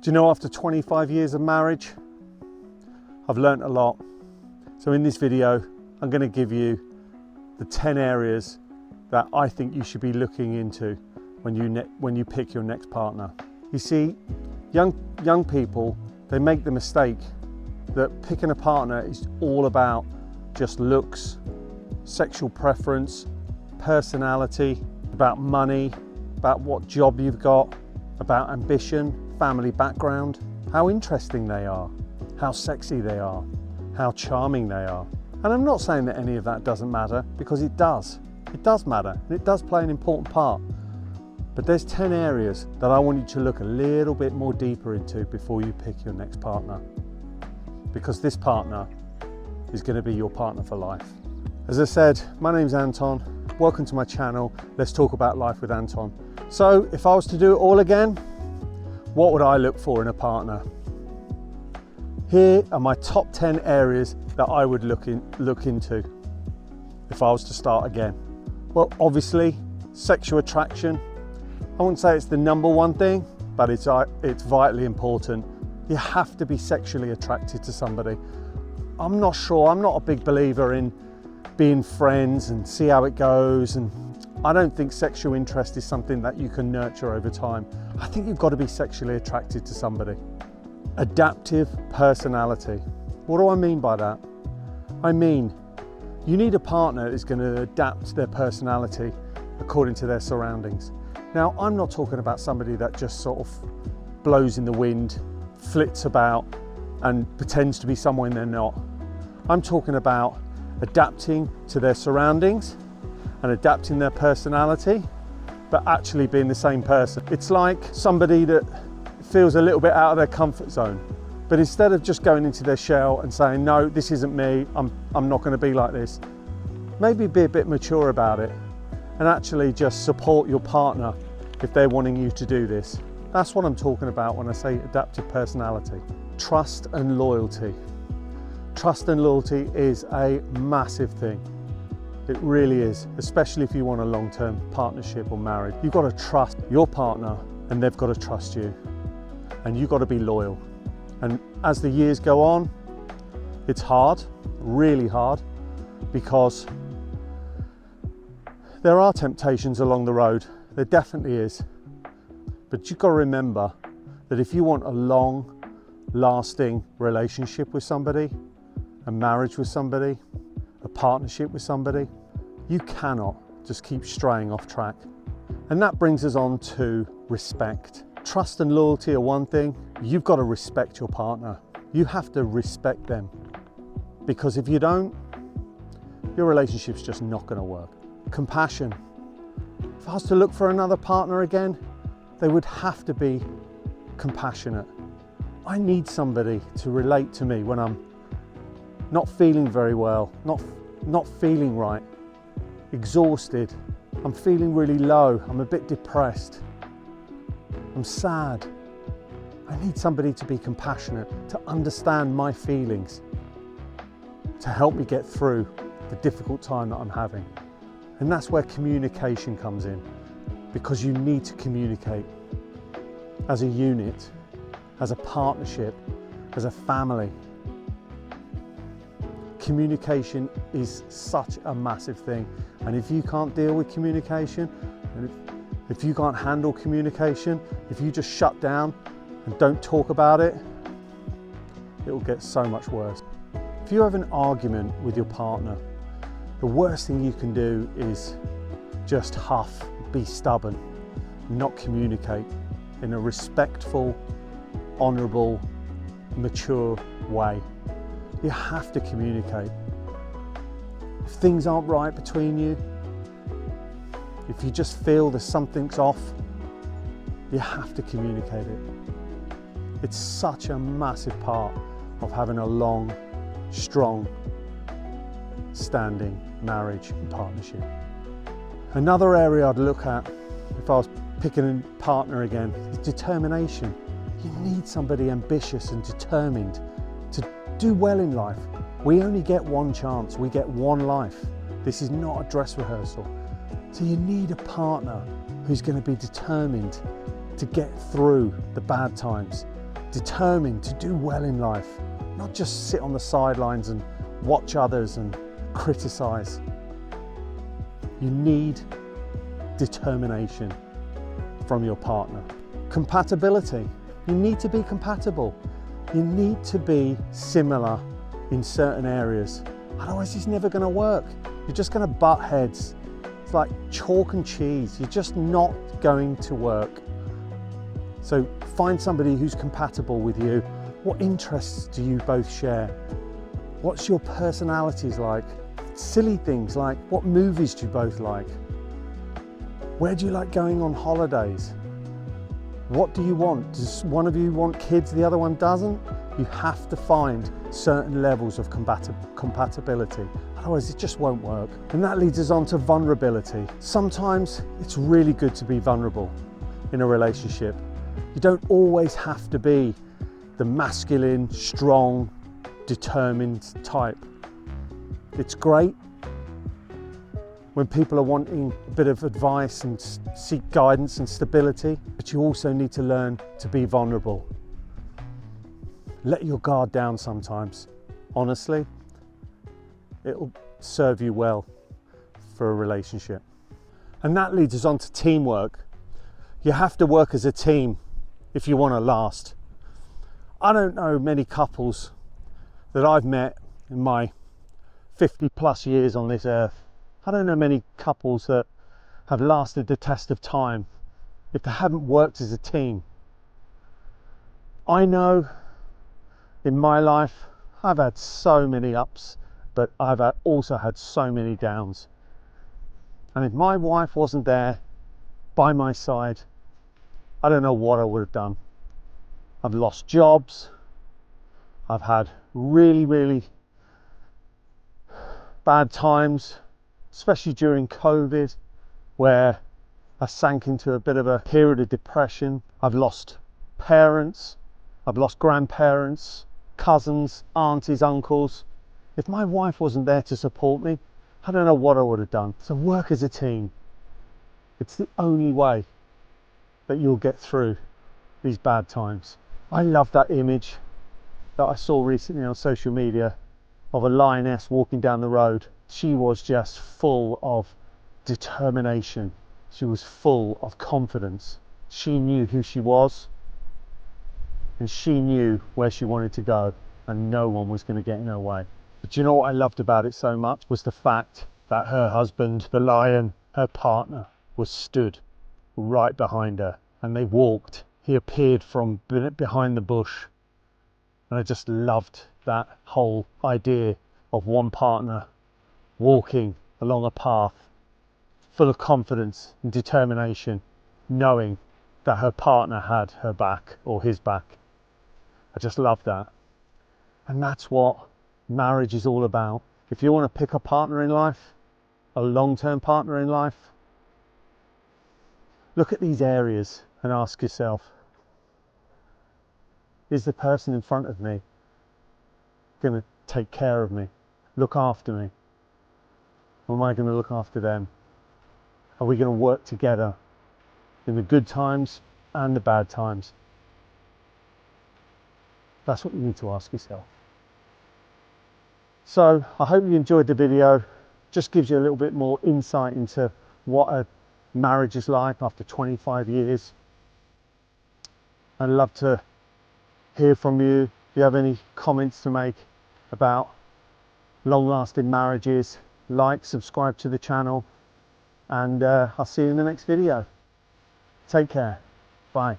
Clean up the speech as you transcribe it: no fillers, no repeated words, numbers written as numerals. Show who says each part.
Speaker 1: Do you know, after 25 years of marriage, I've learnt a lot. So in this video, I'm going to give you the 10 areas that I think you should be looking into when you pick your next partner. You see, young people, they make the mistake that picking a partner is all about just looks, sexual preference, personality, about money, about what job you've got, about ambition, family background, how interesting they are, how sexy they are, how charming they are. And I'm not saying that any of that doesn't matter, because it does. It does matter, and it does play an important part. But there's 10 areas that I want you to look a little bit more deeper into before you pick your next partner. Because this partner is going to be your partner for life. As I said, my name's Anton. Welcome to my channel. Let's talk about life with Anton. So if I was to do it all again, what would I look for in a partner? Here are my top 10 areas that I would look into if I was to start again. Well, obviously, sexual attraction. I wouldn't say it's the number one thing, but it's vitally important. You have to be sexually attracted to somebody. I'm not a big believer in being friends and see how it goes, and I don't think sexual interest is something that you can nurture over time. I think you've got to be sexually attracted to somebody. Adaptive personality. What do I mean by that? I mean, you need a partner who's going to adapt their personality according to their surroundings. Now, I'm not talking about somebody that just sort of blows in the wind, flits about, and pretends to be someone they're not. I'm talking about adapting to their surroundings and adapting their personality, but actually being the same person. It's like somebody that feels a little bit out of their comfort zone, but instead of just going into their shell and saying, no, this isn't me, I'm not going to be like this, maybe be a bit mature about it and actually just support your partner if they're wanting you to do this. That's what I'm talking about when I say adaptive personality. Trust and loyalty. Trust and loyalty is a massive thing. It really is, especially if you want a long-term partnership or marriage. You've got to trust your partner and they've got to trust you. And you've got to be loyal. And as the years go on, it's hard, really hard, because there are temptations along the road. There definitely is. But you've got to remember that if you want a long, lasting relationship with somebody, a marriage with somebody, a partnership with somebody, you cannot just keep straying off track. And that brings us on to respect. Trust and loyalty are one thing. You've got to respect your partner. You have to respect them. Because if you don't, your relationship's just not going to work. Compassion. If I was to look for another partner again, they would have to be compassionate. I need somebody to relate to me when I'm not feeling very well, not feeling right, exhausted, I'm feeling really low, I'm a bit depressed, I'm sad. I need somebody to be compassionate, to understand my feelings, to help me get through the difficult time that I'm having. And that's where communication comes in, because you need to communicate as a unit, as a partnership, as a family. Communication is such a massive thing, and if you can't deal with communication, and if you can't handle communication, if you just shut down and don't talk about it, it will get so much worse. If you have an argument with your partner, the worst thing you can do is just huff, be stubborn, not communicate in a respectful, honourable, mature way. You have to communicate. If things aren't right between you, if you just feel that something's off, you have to communicate it. It's such a massive part of having a long, strong, standing marriage and partnership. Another area I'd look at if I was picking a partner again is determination. You need somebody ambitious and determined to do well in life. We only get one chance, we get one life. This is not a dress rehearsal. So you need a partner who's going to be determined to get through the bad times determined to do well in life, not just sit on the sidelines and watch others and criticize. You need determination from your partner. Compatibility. You need to be compatible. You need to be similar in certain areas. Otherwise it's never going to work. You're just going to butt heads. It's like chalk and cheese. You're just not going to work. So find somebody who's compatible with you. What interests do you both share? What's your personalities like? Silly things like, what movies do you both like? Where do you like going on holidays? What do you want? Does one of you want kids, the other one doesn't? You have to find certain levels of compatibility. Otherwise it just won't work. And that leads us on to vulnerability. Sometimes it's really good to be vulnerable in a relationship. You don't always have to be the masculine, strong, determined type. It's great when people are wanting a bit of advice and seek guidance and stability, but you also need to learn to be vulnerable. Let your guard down sometimes. Honestly, it'll serve you well for a relationship. And that leads us on to teamwork. You have to work as a team if you want to last. I don't know many couples that I've met in my 50+ years on this earth. I don't know many couples that have lasted the test of time if they haven't worked as a team. I know in my life I've had so many ups, but I've also had so many downs. And if my wife wasn't there by my side, I don't know what I would have done. I've lost jobs. I've had really bad times, especially during COVID, where I sank into a bit of a period of depression. I've lost parents. I've lost grandparents, cousins, aunties, uncles. If my wife wasn't there to support me, I don't know what I would have done. So work as a team. It's the only way that you'll get through these bad times. I love that image that I saw recently on social media of a lioness walking down the road. She was just full of determination. She was full of confidence. She knew who she was and she knew where she wanted to go, and no one was going to get in her way. But you know what I loved about it so much was the fact that her husband, the lion, her partner, was stood right behind her, and they walked. He appeared from behind the bush, and I just loved that whole idea of one partner walking along a path full of confidence and determination, knowing that her partner had her back or his back. I just love that. And that's what marriage is all about. If you want to pick a partner in life, a long-term partner in life, look at these areas and ask yourself, is the person in front of me going to take care of me, look after me? Or am I going to look after them? Are we going to work together in the good times and the bad times? That's what you need to ask yourself. So I hope you enjoyed the video. Just gives you a little bit more insight into what a marriage is like after 25 years. I'd love to hear from you. If you have any comments to make about long-lasting marriages, like, subscribe to the channel, and I'll see you in the next video. Take care. Bye.